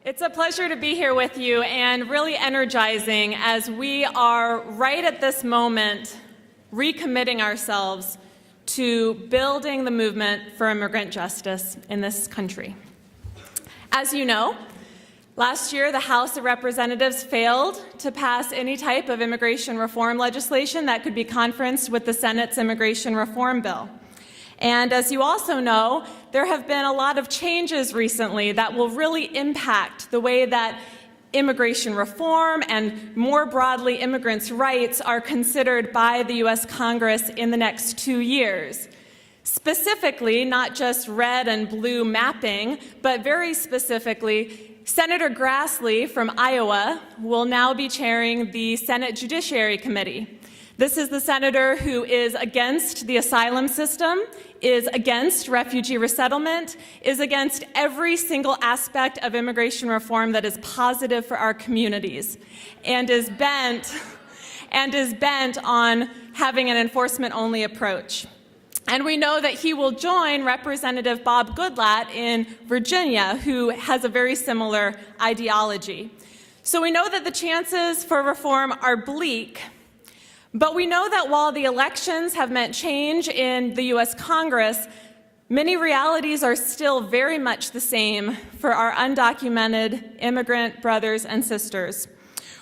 It's a pleasure to be here with you and really energizing as we are right at this moment recommitting ourselves to building the movement for immigrant justice in this country. As you know, last year the House of Representatives failed to pass any type of immigration reform legislation that could be conferenced with the Senate's immigration reform bill. And as you also know, there have been a lot of changes recently that will really impact the way that immigration reform and more broadly immigrants' rights are considered by the U.S. Congress in the next 2 years. Specifically, not just red and blue mapping, but very specifically, Senator Grassley from Iowa will now be chairing the Senate Judiciary Committee. This is the senator who is against the asylum system, is against refugee resettlement, is against every single aspect of immigration reform that is positive for our communities, and is bent on having an enforcement-only approach. And we know that he will join Representative Bob Goodlatte in Virginia, who has a very similar ideology. So we know that the chances for reform are bleak. But we know that while the elections have meant change in the U.S. Congress, many realities are still very much the same for our undocumented immigrant brothers and sisters.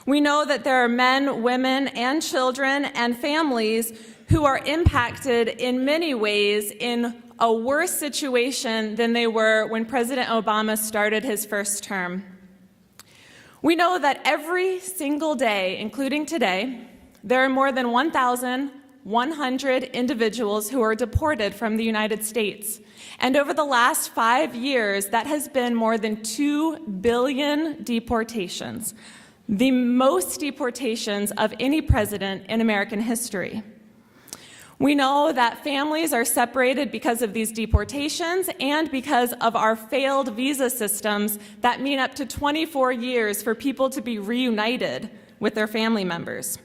We know that there are men, women, and children and families who are impacted in many ways in a worse situation than they were when President Obama started his first term. We know that every single day, including today, there are more than 1,100 individuals who are deported from the United States. And over the last 5 years, that has been more than 2 billion deportations, the most deportations of any president in American history. We know that families are separated because of these deportations and because of our failed visa systems that mean up to 24 years for people to be reunited with their family members.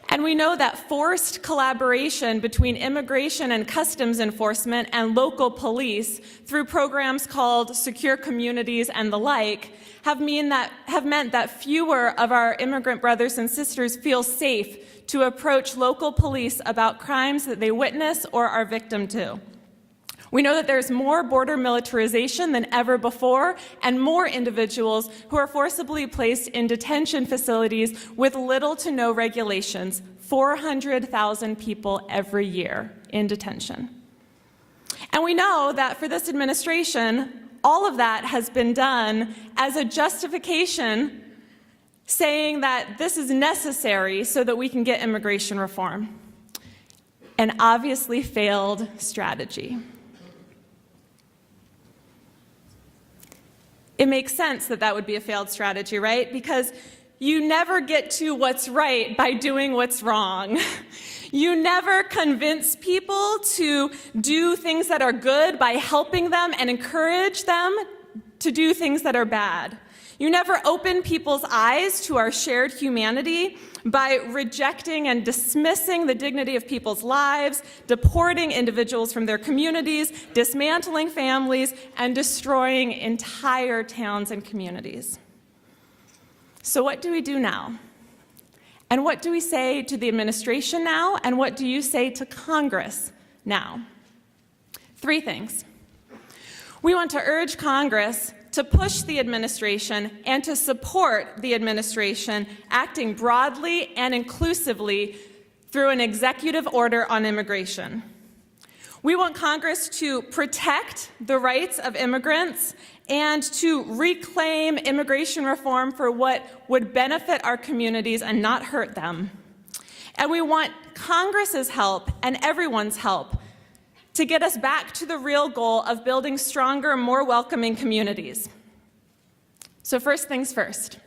And we know that forced collaboration between immigration and customs enforcement and local police through programs called Secure Communities and the like have meant that fewer of our immigrant brothers and sisters feel safe to approach local police about crimes that they witness or are victim to. We know that there's more border militarization than ever before and more individuals who are forcibly placed in detention facilities with little to no regulations, 400,000 people every year in detention. And we know that for this administration, all of that has been done as a justification saying that this is necessary so that we can get immigration reform. An obviously failed strategy. It makes sense that that would be a failed strategy, right? Because you never get to what's right by doing what's wrong. You never convince people to do things that are good by helping them and encourage them to do things that are bad. You never open people's eyes to our shared humanity by rejecting and dismissing the dignity of people's lives, deporting individuals from their communities, dismantling families, and destroying entire towns and communities. So what do we do now? And what do we say to the administration now? And what do you say to Congress now? 3 things. We want to urge Congress to push the administration and to support the administration acting broadly and inclusively through an executive order on immigration. We want Congress to protect the rights of immigrants and to reclaim immigration reform for what would benefit our communities and not hurt them. And we want Congress's help and everyone's help to get us back to the real goal of building stronger, more welcoming communities. So first things first.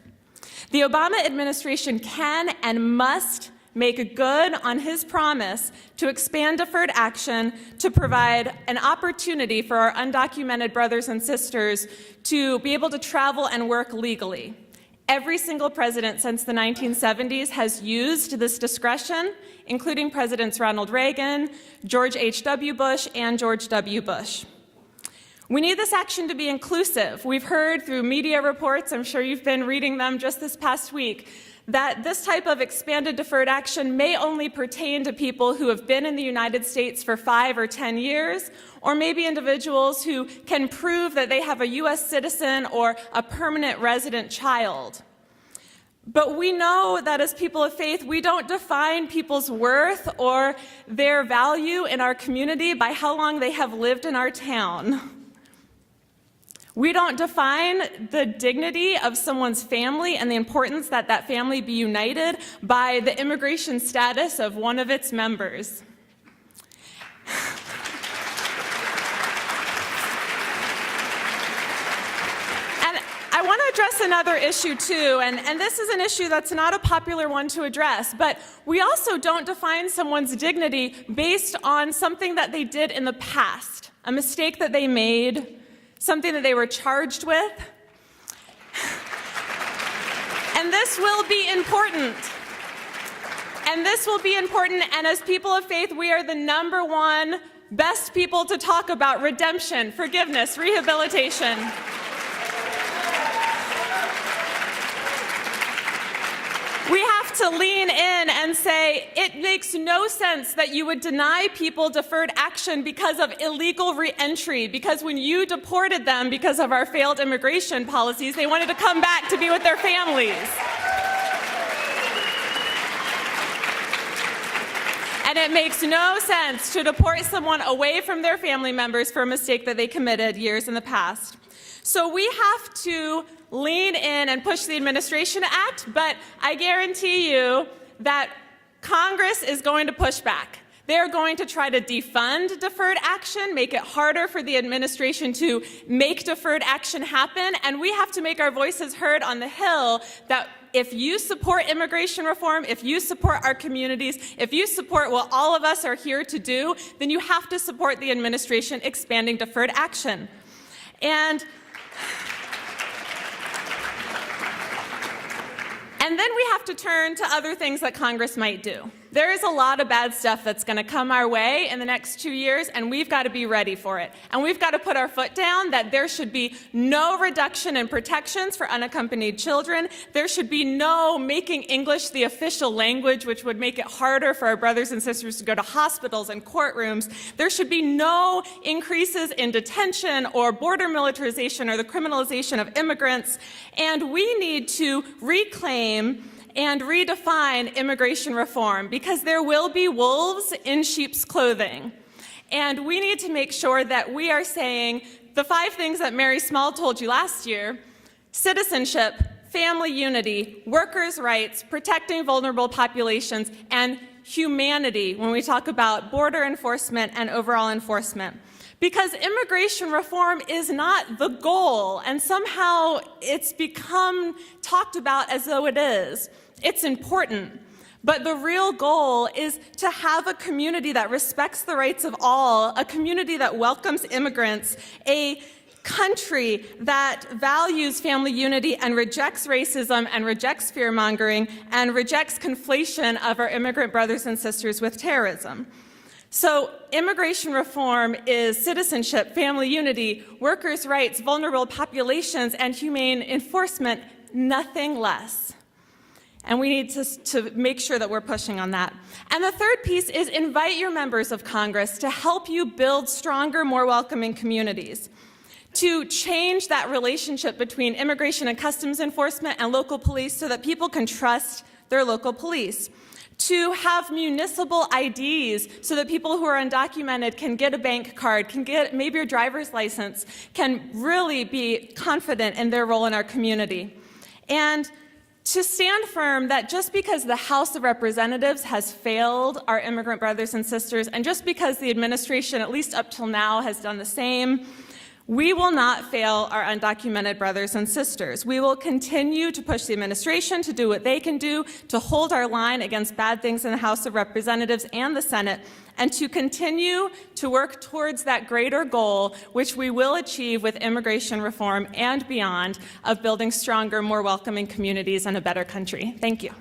The Obama administration can and must make good on his promise to expand deferred action to provide an opportunity for our undocumented brothers and sisters to be able to travel and work legally. Every single president since the 1970s has used this discretion, including Presidents Ronald Reagan, George H.W. Bush, and George W. Bush. We need this action to be inclusive. We've heard through media reports, I'm sure you've been reading them just this past week, that this type of expanded deferred action may only pertain to people who have been in the United States for 5 or 10 years, or maybe individuals who can prove that they have a U.S. citizen or a permanent resident child. But we know that as people of faith, we don't define people's worth or their value in our community by how long they have lived in our town. We don't define the dignity of someone's family and the importance that that family be united by the immigration status of one of its members. And I want to address another issue too, and this is an issue that's not a popular one to address, but we also don't define someone's dignity based on something that they did in the past, a mistake that they made, something that they were charged with. And this will be important. And as people of faith, we are the #1 best people to talk about redemption, forgiveness, rehabilitation. We have to lean in and say, it makes no sense that you would deny people deferred action because of illegal reentry, because when you deported them because of our failed immigration policies, they wanted to come back to be with their families. And it makes no sense to deport someone away from their family members for a mistake that they committed years in the past. So we have to lean in and push the administration to act, but I guarantee you that Congress is going to push back. They're going to try to defund deferred action, make it harder for the administration to make deferred action happen, and we have to make our voices heard on the Hill that if you support immigration reform, if you support our communities, if you support what all of us are here to do, then you have to support the administration expanding deferred action. And then we have to turn to other things that Congress might do. There is a lot of bad stuff that's going to come our way in the next 2 years, and we've got to be ready for it. And we've got to put our foot down that there should be no reduction in protections for unaccompanied children. There should be no making English the official language, which would make it harder for our brothers and sisters to go to hospitals and courtrooms. There should be no increases in detention or border militarization or the criminalization of immigrants. And we need to reclaim and redefine immigration reform, because there will be wolves in sheep's clothing. And we need to make sure that we are saying the 5 things that Mary Small told you last year: citizenship, family unity, workers' rights, protecting vulnerable populations, and humanity when we talk about border enforcement and overall enforcement. Because immigration reform is not the goal, and somehow it's become talked about as though it is. It's important, but the real goal is to have a community that respects the rights of all, a community that welcomes immigrants, a country that values family unity and rejects racism and rejects fear-mongering and rejects conflation of our immigrant brothers and sisters with terrorism. So immigration reform is citizenship, family unity, workers' rights, vulnerable populations, and humane enforcement, nothing less. And we need to make sure that we're pushing on that. And the third piece is invite your members of Congress to help you build stronger, more welcoming communities, to change that relationship between immigration and customs enforcement and local police so that people can trust their local police, to have municipal IDs so that people who are undocumented can get a bank card, can get maybe your driver's license, can really be confident in their role in our community. And to stand firm that just because the House of Representatives has failed our immigrant brothers and sisters, and just because the administration, at least up till now, has done the same, we will not fail our undocumented brothers and sisters. We will continue to push the administration to do what they can do, to hold our line against bad things in the House of Representatives and the Senate, and to continue to work towards that greater goal, which we will achieve with immigration reform and beyond, of building stronger, more welcoming communities and a better country. Thank you.